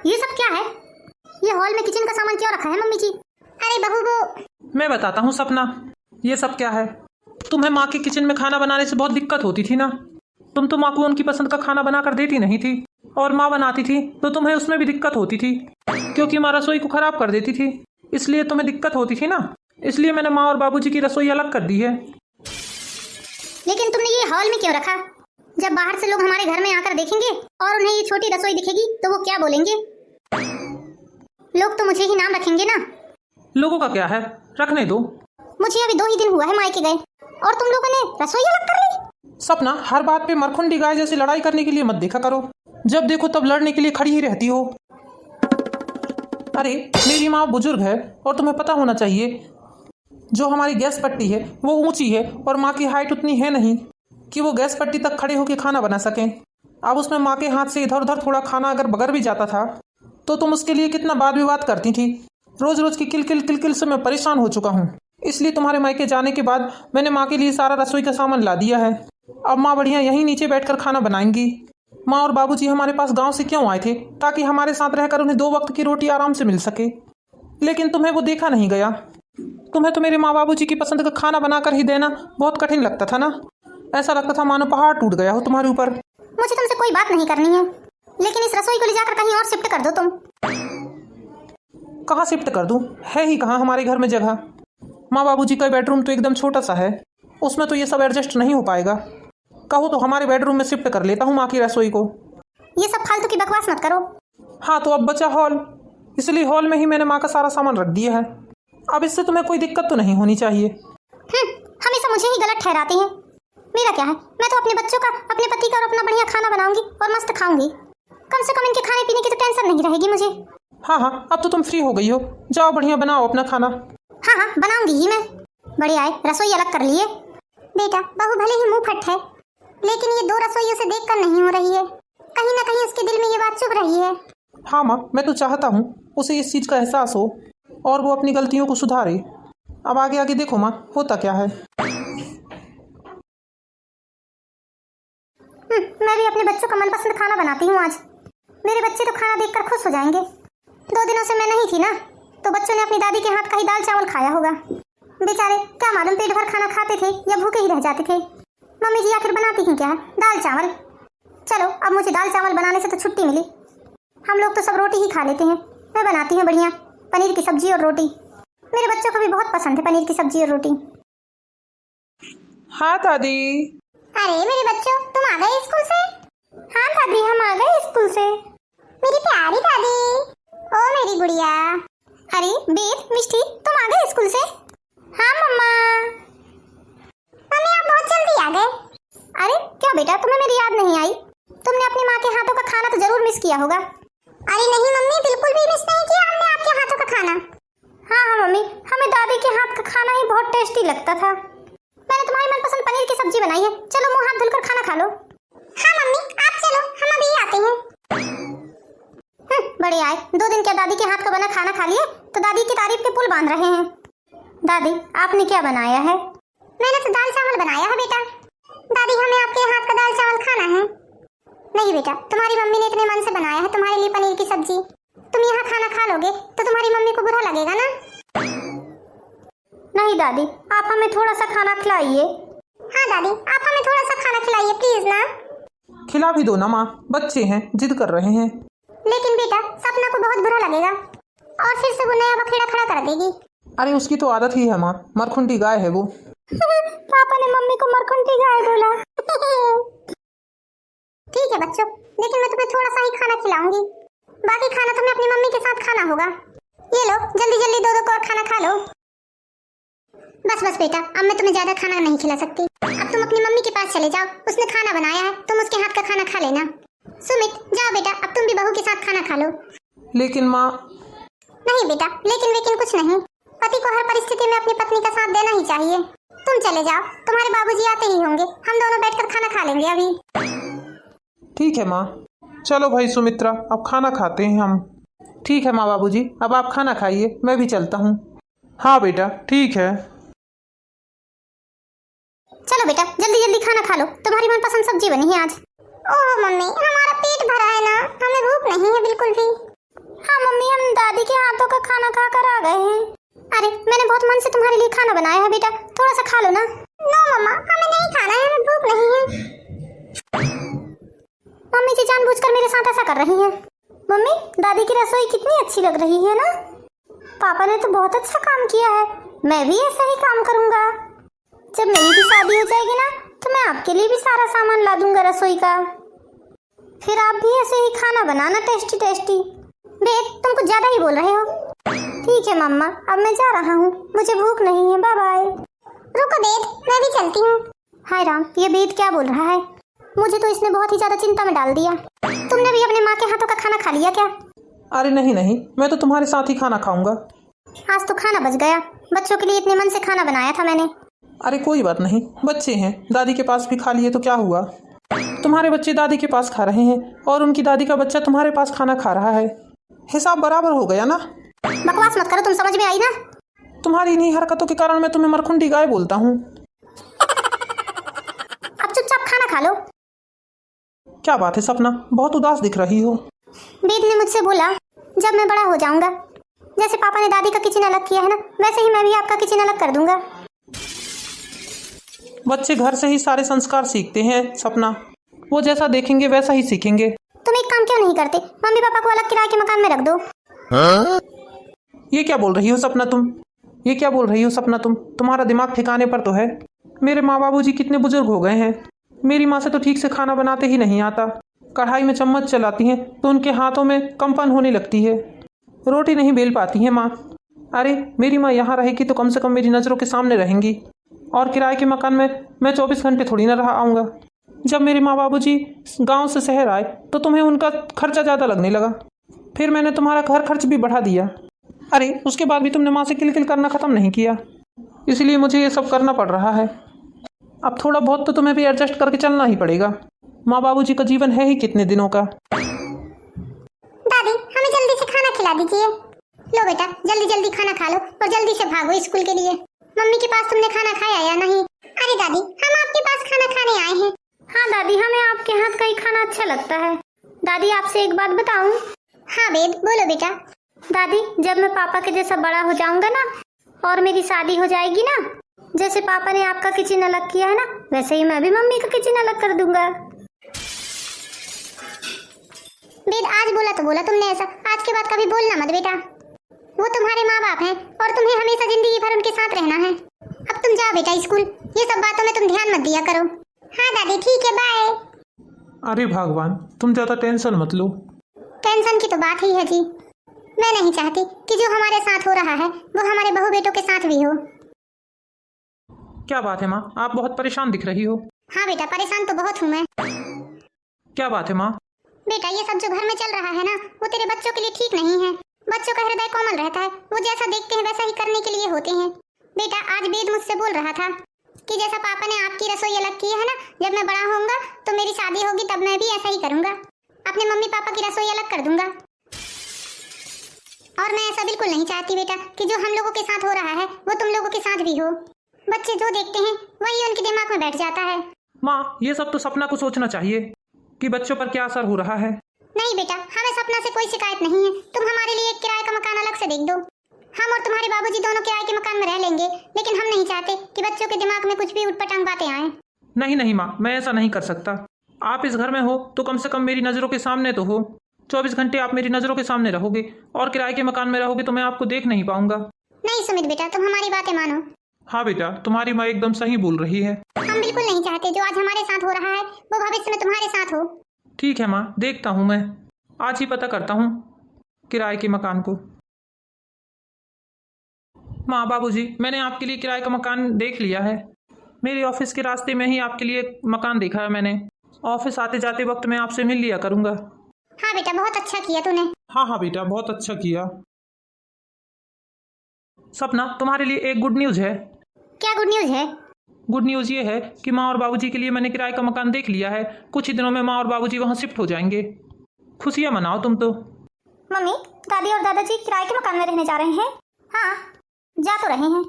ये सब क्या है? ये हॉल में किचन का सामान क्यों रखा है मम्मी जी? अरे बहू वो मैं बताता हूँ सपना, ये सब क्या है। तुम्हें माँ के किचन में खाना बनाने से बहुत दिक्कत होती थी ना। तुम तो माँ को उनकी पसंद का खाना बना कर देती नहीं थी, और माँ बनाती थी तो तुम्हें उसमें भी दिक्कत होती थी, क्योंकि माँ रसोई को खराब कर देती थी, इसलिए तुम्हें दिक्कत होती थी ना। इसलिए मैंने माँ और बाबूजी की रसोई अलग कर दी है। लेकिन तुमने ये हॉल में क्यों रखा? जब बाहर से लोग हमारे घर में आकर देखेंगे और उन्हें ये छोटी रसोई दिखेगी तो वो क्या बोलेंगे? लोग तो मुझे ही नाम रखेंगे ना। लोगों का क्या है, रखने दो। मुझे अभी 2 ही दिन हुआ है मायके गए और तुम लोगों ने रसोई अलग कर ली। सपना, हर बात पे मरखुंडी गाय जैसी लड़ाई करने के लिए मत देखा करो। जब देखो तब लड़ने के लिए खड़ी ही रहती हो। अरे मेरी माँ बुजुर्ग है और तुम्हें पता होना चाहिए, जो हमारी गैस पट्टी है वो ऊंची है और माँ की हाइट उतनी है नहीं कि वो गैस पट्टी तक खड़े होकर खाना बना सकें। अब उसमें माँ के हाथ से इधर उधर थोड़ा खाना अगर बगर भी जाता था तो तुम उसके लिए कितना वाद विवाद करती थी। रोज रोज की किलकिल से मैं परेशान हो चुका हूँ। इसलिए तुम्हारे मायके जाने के बाद मैंने माँ के लिए सारा रसोई का सामान ला दिया है। अब माँ बढ़िया यहीं नीचे बैठकर खाना बनाएंगी। माँ और बाबूजी हमारे पास गांव से क्यों आए थे? ताकि हमारे साथ रहकर उन्हें 2 वक्त की रोटी आराम से मिल सके। लेकिन तुम्हें वो देखा नहीं गया। तुम्हें तो मेरे माँ बाबूजी की पसंद का खाना बनाकर ही देना बहुत कठिन लगता था ना। ऐसा लगता था मानो पहाड़ टूट गया हो तुम्हारे ऊपर। मुझे तुमसे कोई बात नहीं करनी है, लेकिन इस रसोई को ले जाकर कहीं और शिफ्ट कर दो तुम। कहाँ शिफ्ट कर दूँ? है ही कहाँ हमारे घर में जगह। माँ बाबूजी का बेडरूम तो एकदम छोटा सा है, उसमें तो ये सब एडजस्ट नहीं हो पाएगा। कहो तो हमारे बेडरूम में शिफ्ट कर लेता हूँ माँ की रसोई को। ये सब फालतू की बकवास मत करो। हाँ तो अब बचा हॉल, इसलिए हॉल में ही मैंने माँ का सारा सामान रख दिया है। अब इससे तुम्हें कोई दिक्कत तो नहीं होनी चाहिए। हमेशा मुझे ही गलत ठहराते हैं। मेरा क्या है, मैं तो अपने बच्चों का, अपने पति का और अपना बढ़िया खाना बनाऊंगी और मस्त खाऊंगी। कम से कम इनके खाने पीने की तो टेंशन नहीं रहेगी मुझे। हाँ, अब तो तुम फ्री हो गई हो, जाओ बढ़िया बनाओ अपना खाना। हाँ, बनाऊंगी ही मैं। बढ़िया है, रसोई अलग कर लिए। बेटा, बहू भले ही मुंह फट है, लेकिन ये 2 रसोइयों से देखकर नहीं हो रही है। कहीं ना कहीं उसके दिल में ये बात चुभ रही है। हाँ माँ, मैं तो चाहता हूँ उसे इस चीज़ का एहसास हो और वो अपनी गलतियों को सुधारे। अब आगे आगे देखो माँ, होता क्या है। मैं भी अपने बच्चों का मनपसंद खाना बनाती हूँ आज। मेरे बच्चे तो खाना देखकर खुश हो जाएंगे। 2 दिनों से मैं नहीं थी ना, तो बच्चों ने अपनी दादी के हाथ का ही दाल चावल खाया होगा। बेचारे क्या मालूम पेट भर खाना खाते थे या भूखे ही रह जाते थे। मम्मी जी आखिर बनाती हैं क्या? दाल चावल। चलो, अब मुझे दाल चावल बनाने से तो छुट्टी मिली। हम लोग तो सब रोटी ही खा लेते हैं। मैं बनाती हूँ बढ़िया पनीर की सब्जी और रोटी। मेरे बच्चों को भी बहुत पसंद है पनीर की सब्जी और रोटी। हाँ दादी। अरे मेरे बच्चों, तुम आ गए स्कूल से? हाँ दादी, हम आ गए स्कूल से। मेरी प्यारी दादी, ओ मेरी गुड़िया। अरे बेट, मिष्टी, तुम आ गए स्कूल से? हाँ मम्मा। मम्मी आप बहुत जल्दी आ गए। अरे क्या बेटा, तुम्हें मेरी याद नहीं आई? तुमने अपनी माँ के हाथों का खाना तो जरूर मिस किया होगा। अरे नहीं मम्मी, बिल्कुल भी मिस नहीं किया हमने आपके हाथों का खाना। हाँ मम्मी, हमें दादी के हाथ का खाना ही बहुत टेस्टी लगता था। मैंने तुम्हारी मनपसंद पनीर की सब्जी बनाई है। चलो मुंह हाथ धुलकर खाना खा लो। हाँ मम्मी, आप चलो, हम अभी आते हैं। बड़े आए, 2 दिन क्या दादी के हाथ का बना खाना खा लिए तो दादी की तारीफ के पुल बांध रहे हैं। दादी, आपने क्या बनाया है? मैंने तो दाल चावल बनाया है बेटा। दादी, हमें आपके हाथ का दाल चावल खाना है। नहीं बेटा, तुम्हारी मम्मी ने इतने मन से बनाया है तुम्हारे लिए पनीर की सब्जी। तुम यहाँ खाना खा लोगे तो तुम्हारी मम्मी को बुरा लगेगा ना। नहीं दादी, आप हमें थोड़ा सा खाना खिलाइए। हाँ दादी, आप हमें थोड़ा सा खाना खिलाइए प्लीज ना। खिला भी दो ना माँ, बच्चे हैं, जिद कर रहे हैं। लेकिन बेटा, सपना को बहुत बुरा लगेगा और फिर से वो नया बखेड़ा खड़ा कर देगी। अरे उसकी तो आदत ही है माँ, मरखुंडी गाय है वो। पापा ने मम्मी को मरखुंडी गाय बोला। ठीक है बच्चों, लेकिन मैं तुम्हें थोड़ा सा ही खाना खिलाऊंगी। बाकी खाना तुम्हें अपनी मम्मी के साथ खाना होगा। ये लो, जल्दी जल्दी 2 को और खाना खा लो। बस बेटा, अब मैं तुम्हें ज्यादा खाना नहीं खिला सकती। अब तुम अपनी मम्मी के पास चले जाओ, उसने खाना बनाया है, तुम उसके हाथ का खाना खा लेना। सुमित, जाओ बेटा, अब तुम भी बहू के साथ खाना खा लो। लेकिन माँ। नहीं बेटा, लेकिन कुछ नहीं। पति को हर परिस्थिति में अपनी पत्नी का साथ देना ही चाहिए। तुम चले जाओ, तुम्हारे बाबूजी आते ही होंगे, हम दोनों बैठकर खाना खा लेंगे अभी। ठीक है माँ, चलो भाई सुमित्रा, अब खाना खाते हैं हम। ठीक है माँ बाबूजी, अब आप खाना खाइए, मैं भी चलता हूँ। हाँ बेटा, ठीक है। चलो बेटा, जल्दी जल्दी खाना खा लो, तुम्हारी मनपसंद सब्जी बनी है आज। ओह मम्मी, हमारा पेट भरा है ना, हमें भूख नहीं है बिल्कुल भी। हाथों का खाना खाकर आ गए हैं। अरे मैंने बहुत मन से तुम्हारे लिए खाना बनाया है बेटा, थोड़ा सा खा लो ना। नो मम्मा, हमें नहीं खाना है, हमें भूख नहीं है। मम्मी जी जानबूझकर मेरे साथ ऐसा कर रही हैं। मम्मी, दादी की रसोई कितनी अच्छी लग रही है ना। पापा ने तो बहुत अच्छा काम किया है, मैं भी ऐसा ही काम करूंगा। जब मेरी भी शादी हो जाएगी ना, तो मैं आपके लिए भी सारा सामान ला दूंगा रसोई का, फिर आप भी ऐसे ही खाना बनाना टेस्टी टेस्टी। बेट, तुम कुछ ज्यादा ही बोल रहे हो। ठीक है मम्मा, अब मैं जा रहा हूँ, मुझे भूख नहीं है, बाय बाय। रुको बेट, मैं भी चलती हूँ। हाय राम, ये बेट क्या बोल रहा है? मुझे तो इसने बहुत ही ज्यादा चिंता में डाल दिया। तुमने भी अपने माँ के हाथों का खाना खा लिया क्या? अरे नहीं नहीं, मैं तो तुम्हारे साथ ही खाना खाऊंगा। आज तो खाना बच गया, बच्चों के लिए इतने मन से खाना बनाया था मैंने। अरे कोई बात नहीं, बच्चे हैं, दादी के पास भी खा लिए तो क्या हुआ। तुम्हारे बच्चे दादी के पास खा रहे हैं और उनकी दादी का बच्चा तुम्हारे पास खाना खा रहा है, हिसाब बराबर हो गया ना। बकवास मत करो, तुम समझ में आई ना। तुम्हारी इन्हीं हरकतों के कारण मैं तुम्हें मरखुंडी गाय बोलता हूँ। अब चुपचाप खाना खा लो। क्या बात है सपना, बहुत उदास दिख रही हो। बेद ने मुझसे बोला जब मैं बड़ा हो जाऊंगा, जैसे पापा ने दादी का किचन अलग किया है ना, वैसे ही मैं भी आपका किचन अलग कर दूंगा। बच्चे घर से ही सारे संस्कार सीखते हैं सपना, वो जैसा देखेंगे वैसा ही सीखेंगे। तुम एक काम क्यों नहीं करते, मम्मी पापा को अलग किराए के मकान में रख दो। ये क्या बोल रही हो सपना तुम, ये क्या बोल रही हो सपना तुम, तुम्हारा दिमाग ठिकाने पर तो है। मेरे माँ बाबूजी कितने बुजुर्ग हो गए हैं, मेरी माँ से तो ठीक से खाना बनाते ही नहीं आता। कढ़ाई में चम्मच चलाती हैं तो उनके हाथों में कंपन होने लगती है, रोटी नहीं बेल पाती है माँ। अरे मेरी माँ यहाँ रहेगी तो कम से कम मेरी नज़रों के सामने रहेंगी, और किराए के मकान में मैं 24 घंटे थोड़ी ना रह आऊँगा। जब मेरे माँ बाबूजी गांव से शहर आए तो तुम्हें उनका खर्चा ज़्यादा लगने लगा, फिर मैंने तुम्हारा घर खर्च भी बढ़ा दिया। अरे उसके बाद भी तुमने माँ से किलकिल करना ख़त्म नहीं किया, इसलिए मुझे ये सब करना पड़ रहा है। अब थोड़ा बहुत तो तुम्हें भी एडजस्ट करके चलना ही पड़ेगा, माँ बाबूजी का जीवन है ही कितने दिनों का। दादी, हमें जल्दी से खाना खिला दीजिए। लो बेटा, जल्दी जल्दी खाना खा लो और जल्दी से भागो स्कूल के लिए। मम्मी के पास तुमने खाना खाया या नहीं? अरे दादी, हम आपके पास खाना खाने आए हैं। हाँ दादी, हमें आपके हाथ का ही खाना अच्छा लगता है। दादी, आपसे एक बात बताऊं? हाँ बेद, बोलो बेटा। दादी, जब मैं पापा के जैसा बड़ा हो जाऊंगा ना, और मेरी शादी हो जाएगी ना, जैसे पापा ने आपका किचन अलग किया है ना, वैसे ही मैं भी मम्मी का किचन अलग कर दूंगा। बेद, आज बोला तो बोला तुमने ऐसा, आज के बाद कभी बोलना मत बेटा। वो तुम्हारे माँ बाप हैं और तुम्हें हमेशा जिंदगी भर उनके साथ रहना है। अब तुम जाओ बेटा स्कूल, ये सब बातों में तुम ध्यान मत दिया करो। हाँ दादी, ठीक है, बाय। अरे भगवान, तुम ज़्यादा टेंशन मत लो। टेंशन की तो बात ही है जी, मैं नहीं चाहती कि जो हमारे साथ हो रहा है वो हमारे बहू बेटों के साथ भी हो। क्या बात है माँ, आप बहुत परेशान दिख रही हो। हाँ बेटा, परेशान तो बहुत हूँ मैं। क्या बात है माँ? बेटा, ये सब जो घर में चल रहा है ना, वो तेरे बच्चों के लिए ठीक नहीं है। बच्चों का हृदय कोमल रहता है, वो जैसा देखते हैं वैसा ही करने के लिए होते हैं। बेटा, आज वेद मुझसे बोल रहा था कि जैसा पापा ने आपकी रसोई अलग की है ना, जब मैं बड़ा होऊंगा तो मेरी शादी होगी तब मैं भी ऐसा ही करूंगा, अपने मम्मी पापा की रसोई अलग कर दूंगा। और मैं ऐसा बिल्कुल नहीं चाहती बेटा कि जो हम लोगों के साथ हो रहा है वो तुम लोगों के साथ भी हो। बच्चे जो देखते हैं वही उनके दिमाग में बैठ जाता है। माँ, ये सब तो सपना को सोचना चाहिए कि बच्चों पर क्या असर हो रहा है। नहीं बेटा, हमें सपना से कोई शिकायत नहीं है। तुम हमारे लिए एक किराए का मकान अलग से देख दो, हम और तुम्हारे बाबूजी दोनों किराए के मकान में रह लेंगे, लेकिन हम नहीं चाहते कि बच्चों के दिमाग में कुछ भी उटपटांग बातें आए। नहीं नहीं माँ, मैं ऐसा नहीं कर सकता। आप इस घर में हो तो कम से कम मेरी नज़रों के सामने तो हो। 24 घंटे आप मेरी नज़रों के सामने रहोगे और किराए के मकान में रहोगे तो मैं आपको देख नहीं पाऊंगा। नहीं सुमित बेटा, तुम हमारी बातें मानो। हाँ बेटा, तुम्हारी माँ एकदम सही बोल रही है। हम बिल्कुल नहीं चाहते जो आज हमारे साथ हो रहा है वो भविष्य में तुम्हारे साथ हो। ठीक है माँ, देखता हूँ, मैं आज ही पता करता हूँ किराए के मकान को। माँ बाबूजी, मैंने आपके लिए किराए का मकान देख लिया है। मेरे ऑफिस के रास्ते में ही आपके लिए मकान देखा है मैंने। ऑफिस आते जाते वक्त मैं आपसे मिल लिया करूँगा। हाँ बेटा, बहुत अच्छा किया तूने। हाँ हाँ बेटा, बहुत अच्छा किया। सपना, तुम्हारे लिए एक गुड न्यूज़ है। क्या गुड न्यूज़ है? गुड न्यूज़ ये है कि माँ और बाबूजी के लिए मैंने किराए का मकान देख लिया है। कुछ ही दिनों में माँ और बाबूजी वहाँ शिफ्ट हो जाएंगे। खुशियाँ मनाओ तुम तो। मम्मी, दादी और दादाजी किराए के मकान में रहने जा रहे हैं। हाँ, जा तो रहे हैं,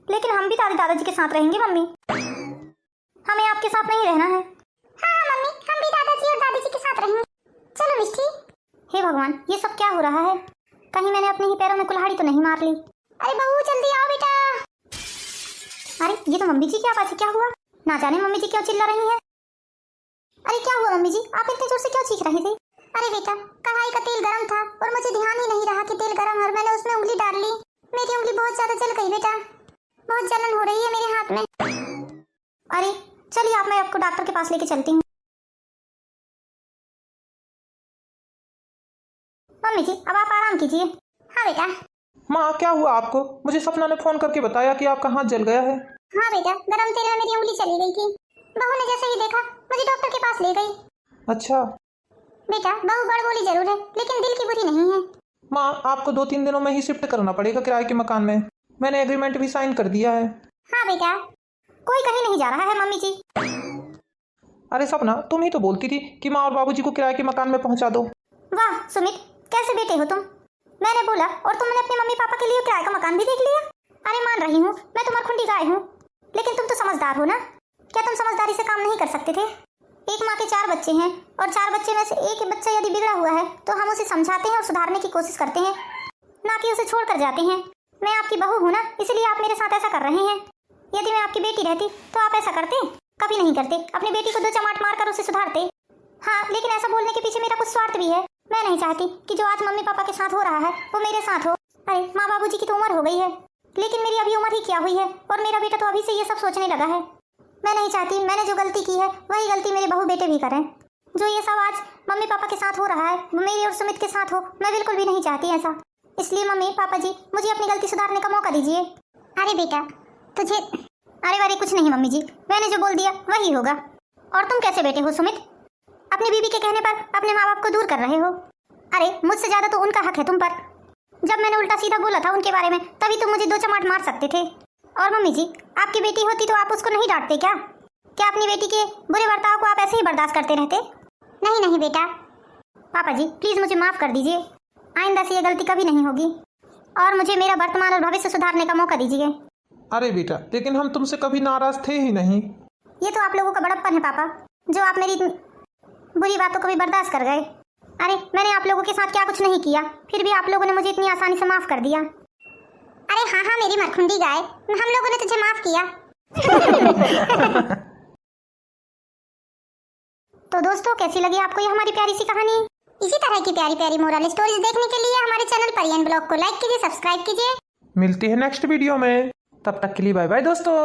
लेकिन हम भी दादी दादाजी के साथ रहेंगे मम्मी। हमें आपके साथ नहीं रहना है। हाँ मम्मी, हम भी दादाजी और दादी जी के साथ रहेंगे। चलो मिष्टी। हे भगवान, ये सब क्या हो रहा है? कहीं मैंने अपने ही पैरों में कुल्हाड़ी तो नहीं मार ली। अरे बहू जल्दी आओ बेटा। अरे ये तो मम्मी जी की आवाज है, क्या हुआ? ना जाने मम्मी जी क्यों चिल्ला रही हैं। अरे क्या हुआ मम्मी जी, आप इतने जोर से क्यों चीख रही थी? अरे बेटा कढ़ाई का तेल गर्म था और मुझे ध्यान ही नहीं रहा कि तेल गर्म है और मैंने उसमें उंगली डाल ली। मेरी उंगली बहुत ज्यादा जल गई बेटा, बहुत जलन हो रही है मेरे हाथ में। अरे चलिए आप, मैं आपको डॉक्टर के पास लेके चलती हूँ। मम्मी जी अब आप आराम कीजिए। हाँ बेटा। माँ क्या हुआ आपको? मुझे सपना ने फोन करके बताया कि आपका हाथ जल गया है। हाँ बेटा गरम तेल में मेरी उंगली चली गई थी। बहू ने जैसे ही देखा मुझे डॉक्टर के पास ले गई। अच्छा बेटा बहू बड़बोली जरूर है लेकिन दिल की बुरी नहीं है। माँ आपको 2-3 दिनों में ही शिफ्ट करना पड़ेगा किराए के मकान में। मैंने एग्रीमेंट भी साइन कर दिया है। हाँ बेटा कोई कहीं नहीं जा रहा है मम्मी जी। अरे सपना तुम ही तो बोलती थी कि माँ और बाबूजी को किराए के मकान में पहुँचा दो। वाह सुमित कैसे बेटे हो तुम। मैंने बोला और तुमने अपने मम्मी पापा के लिए किराए का मकान भी देख लिया। अरे मान रही हूँ मैं तुम्हारी खुंडी गाय हूँ, लेकिन तुम तो समझदार हो ना। क्या तुम समझदारी से काम नहीं कर सकते थे? एक माँ के 4 बच्चे हैं और 4 बच्चे में से एक बच्चा यदि बिगड़ा हुआ है तो हम उसे समझाते हैं और सुधारने की कोशिश करते हैं, ना कि उसे छोड़ कर जाते हैं। मैं आपकी बहू हूँ ना, इसलिए आप मेरे साथ ऐसा कर रहे हैं। यदि मैं आपकी बेटी रहती तो आप ऐसा करते? कभी नहीं करते। अपनी बेटी को 2 चमाट मारकर उसे सुधारते। हाँ लेकिन ऐसा बोलने के पीछे मेरा कुछ स्वार्थ भी है। मैं नहीं चाहती कि जो आज मम्मी पापा के साथ हो रहा है वो मेरे साथ हो। अरे माँ बाबूजी की तो उम्र हो गई है, लेकिन मेरी अभी उम्र ही क्या हुई है और मेरा बेटा तो अभी से ये सब सोचने लगा है। मैं नहीं चाहती मैंने जो गलती की है वही गलती मेरे बहू बेटे भी करें। जो ये सब आज मम्मी पापा के साथ हो रहा है वो मेरी और सुमित के साथ हो, मैं बिल्कुल भी नहीं चाहती ऐसा। इसलिए मम्मी पापा जी मुझे अपनी गलती सुधारने का मौका दीजिए। अरे बेटा तुझे अरे वारे कुछ नहीं मम्मी जी, मैंने जो बोल दिया वही होगा। और तुम कैसे बेटे हो सुमित? अपनी बीवी के कहने पर अपने माँ बाप को दूर कर रहे हो। अरे मुझसे ज्यादा तो उनका हक है तुम पर। जब मैंने उल्टा सीधा बोला था उनके बारे में तभी तुम मुझे 2 चमाट मार सकते थे। और मम्मी जी आपकी बेटी होती तो आप उसको नहीं डांटते क्या? क्या अपनी बेटी के बुरे बर्ताव को आप ऐसे ही बर्दाश्त करते रहते? नहीं नहीं बेटा। पापा जी प्लीज मुझे माफ कर दीजिए, आइंदा से ये गलती कभी नहीं होगी और मुझे मेरा वर्तमान और भविष्य सुधारने का मौका दीजिए। अरे बेटा लेकिन हम तुमसे कभी नाराज थे ही नहीं। ये तो आप लोगों का बड़प्पन है पापा, जो आप मेरी बुरी बातों को भी बर्दाश्त कर गए। अरे मैंने आप लोगों के साथ क्या कुछ नहीं किया, फिर भी आप लोगों ने मुझे इतनी आसानी से माफ कर दिया। अरे हाँ हाँ मेरी मरखुंडी गाय, हम लोगों ने तुझे माफ किया। तो दोस्तों कैसी लगी आपको ये हमारी प्यारी सी कहानी? इसी तरह की प्यारी प्यारी मोरल स्टोरीज देखने के लिए हमारे चैनल परियन ब्लॉग को लाइक कीजिए, सब्सक्राइब कीजिए। मिलती है नेक्स्ट वीडियो में, तब तक के लिए बाय बाय दोस्तों।